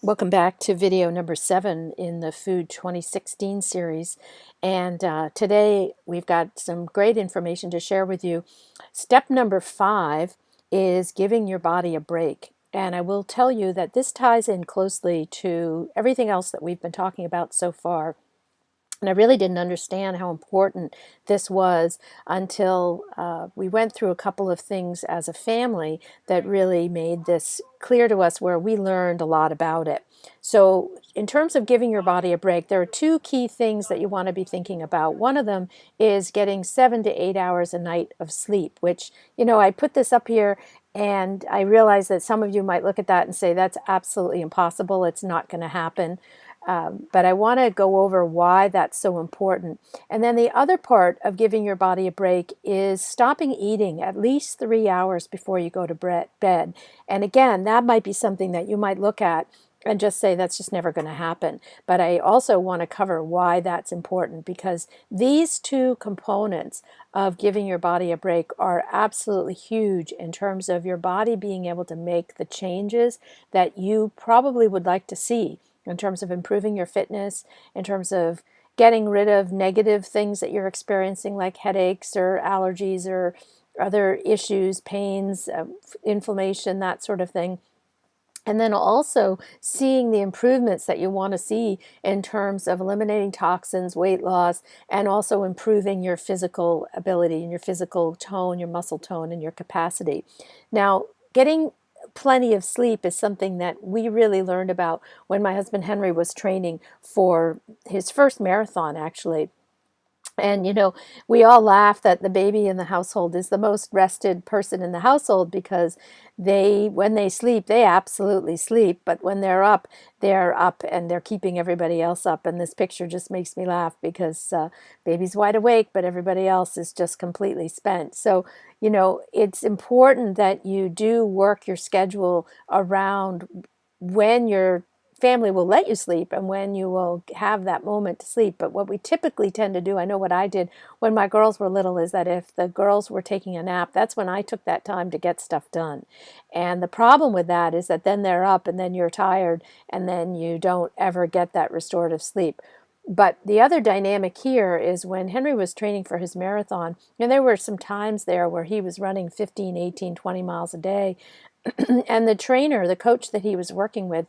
Welcome back to video number 7 in the Food 2016 series. And today we've got some great information to share with you. Step number 5 is giving your body a break. And I will tell you that this ties in closely to everything else that we've been talking about so far. And I really didn't understand how important this was until we went through a couple of things as a family that really made this clear to us, where we learned a lot about it. So in terms of giving your body a break, there are two key things that you want to be thinking about. One of them is getting 7 to 8 hours a night of sleep, which, I put this up here and I realize that some of you might look at that and say, that's absolutely impossible. It's not going to happen. But I want to go over why that's so important. And then the other part of giving your body a break is stopping eating at least 3 hours before you go to bed. And again, that might be something that you might look at and just say that's just never going to happen. But I also want to cover why that's important, because these two components of giving your body a break are absolutely huge in terms of your body being able to make the changes that you probably would like to see, in terms of improving your fitness, in terms of getting rid of negative things that you're experiencing, like headaches or allergies or other issues, pains, inflammation, that sort of thing. And then also seeing the improvements that you want to see in terms of eliminating toxins, weight loss, and also improving your physical ability and your physical tone, your muscle tone, and your capacity. Now, getting plenty of sleep is something that we really learned about when my husband Henry was training for his first marathon, actually. And, we all laugh that the baby in the household is the most rested person in the household, because when they sleep, they absolutely sleep. But when they're up and they're keeping everybody else up. And this picture just makes me laugh because baby's wide awake, but everybody else is just completely spent. So, it's important that you do work your schedule around when your family will let you sleep and when you will have that moment to sleep. But what we typically tend to do, I know what I did when my girls were little, is that if the girls were taking a nap, that's when I took that time to get stuff done. And the problem with that is that then they're up and then you're tired and then you don't ever get that restorative sleep. But the other dynamic here is when Henry was training for his marathon, and there were some times there where he was running 15, 18, 20 miles a day. And the coach that he was working with,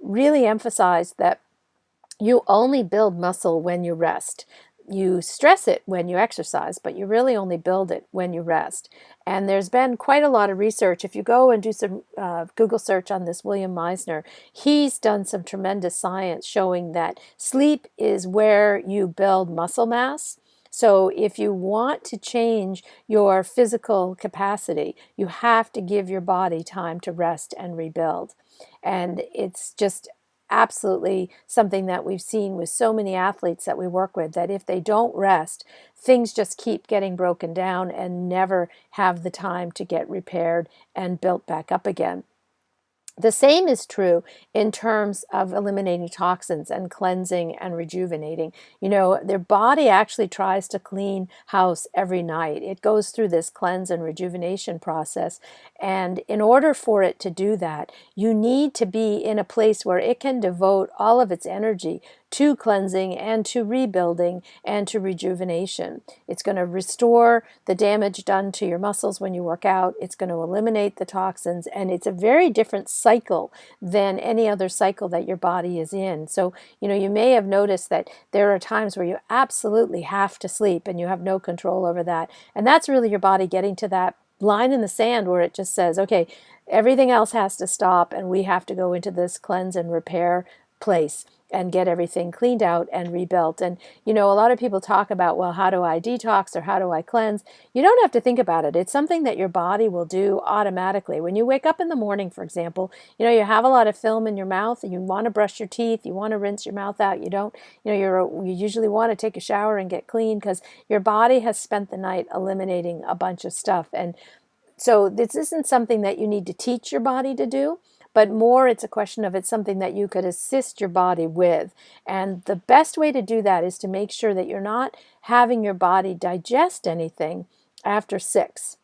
really emphasized that you only build muscle when you rest. You stress it when you exercise, but you really only build it when you rest. And there's been quite a lot of research. If you go and do some Google search on this, William Meisner, he's done some tremendous science showing that sleep is where you build muscle mass. So if you want to change your physical capacity, you have to give your body time to rest and rebuild. And it's just absolutely something that we've seen with so many athletes that we work with, that if they don't rest, things just keep getting broken down and never have the time to get repaired and built back up again. The same is true in terms of eliminating toxins and cleansing and rejuvenating. Their body actually tries to clean house every night. It goes through this cleanse and rejuvenation process. And in order for it to do that, you need to be in a place where it can devote all of its energy to cleansing and to rebuilding and to rejuvenation. It's going to restore the damage done to your muscles when you work out. It's going to eliminate the toxins, and it's a very different cycle than any other cycle that your body is in. So, you may have noticed that there are times where you absolutely have to sleep and you have no control over that. And that's really your body getting to that line in the sand where it just says, okay, everything else has to stop and we have to go into this cleanse and repair place and get everything cleaned out and rebuilt. And, a lot of people talk about, well, how do I detox or how do I cleanse? You don't have to think about it. It's something that your body will do automatically. When you wake up in the morning, for example, you have a lot of film in your mouth and you want to brush your teeth, you want to rinse your mouth out. You don't, you usually want to take a shower and get clean because your body has spent the night eliminating a bunch of stuff. And so this isn't something that you need to teach your body to do, but more it's a question of it's something that you could assist your body with. And the best way to do that is to make sure that you're not having your body digest anything after 6.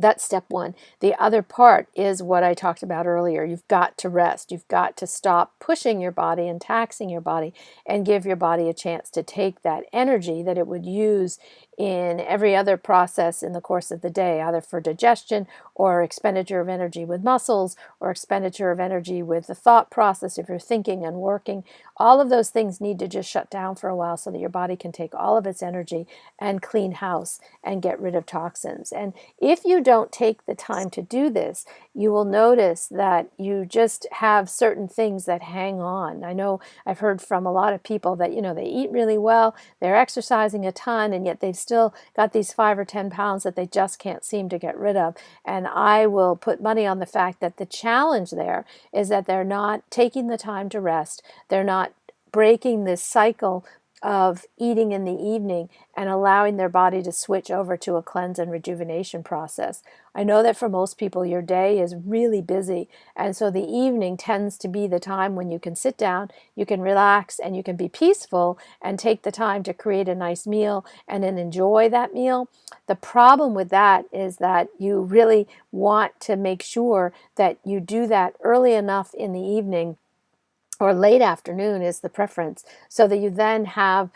That's step one. The other part is what I talked about earlier. You've got to rest. You've got to stop pushing your body and taxing your body and give your body a chance to take that energy that it would use in every other process in the course of the day, either for digestion or expenditure of energy with muscles or expenditure of energy with the thought process if you're thinking and working. All of those things need to just shut down for a while so that your body can take all of its energy and clean house and get rid of toxins. And if you don't take the time to do this, you will notice that you just have certain things that hang on. I know I've heard from a lot of people that, they eat really well, they're exercising a ton, and yet they've still got these 5 or 10 pounds that they just can't seem to get rid of. And I will put money on the fact that the challenge there is that they're not taking the time to rest. They're not breaking this cycle of eating in the evening and allowing their body to switch over to a cleanse and rejuvenation process. I know that for most people, your day is really busy, and so the evening tends to be the time when you can sit down, you can relax, and you can be peaceful and take the time to create a nice meal and then enjoy that meal. The problem with that is that you really want to make sure that you do that early enough in the evening, or late afternoon is the preference, so that you then have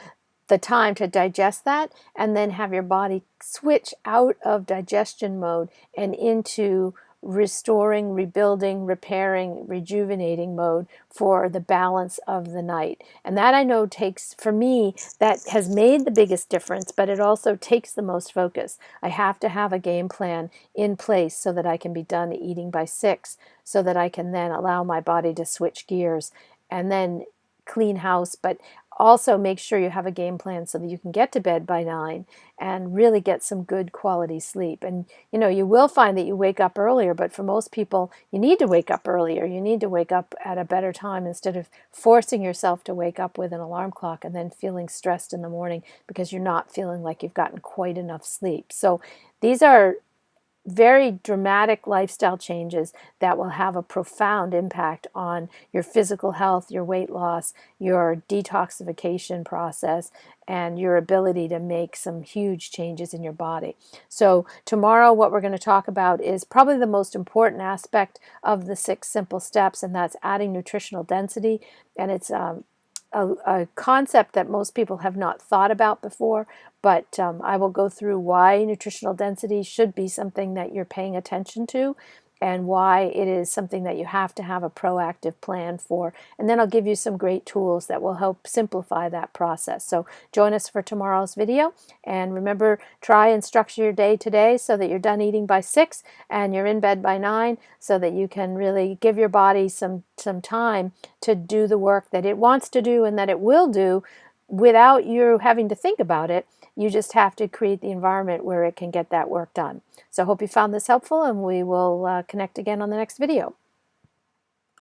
the time to digest that and then have your body switch out of digestion mode and into restoring, rebuilding, repairing, rejuvenating mode for the balance of the night. And that, I know, takes, for me, that has made the biggest difference, but it also takes the most focus. I have to have a game plan in place so that I can be done eating by 6, so that I can then allow my body to switch gears and then clean house, but also make sure you have a game plan so that you can get to bed by 9 and really get some good quality sleep. And you will find that you wake up earlier, but for most people, you need to wake up earlier. You need to wake up at a better time instead of forcing yourself to wake up with an alarm clock and then feeling stressed in the morning because you're not feeling like you've gotten quite enough sleep. So these are very dramatic lifestyle changes that will have a profound impact on your physical health, your weight loss, your detoxification process, and your ability to make some huge changes in your body. So tomorrow, what we're going to talk about is probably the most important aspect of the 6 simple steps, and that's adding nutritional density. And it's a concept that most people have not thought about before, but I will go through why nutritional density should be something that you're paying attention to and why it is something that you have to have a proactive plan for. And then I'll give you some great tools that will help simplify that process. So join us for tomorrow's video. And remember, try and structure your day today so that you're done eating by 6 and you're in bed by 9, so that you can really give your body some time to do the work that it wants to do and that it will do without you having to think about it. You just have to create the environment where it can get that work done. So I hope you found this helpful, and we will connect again on the next video.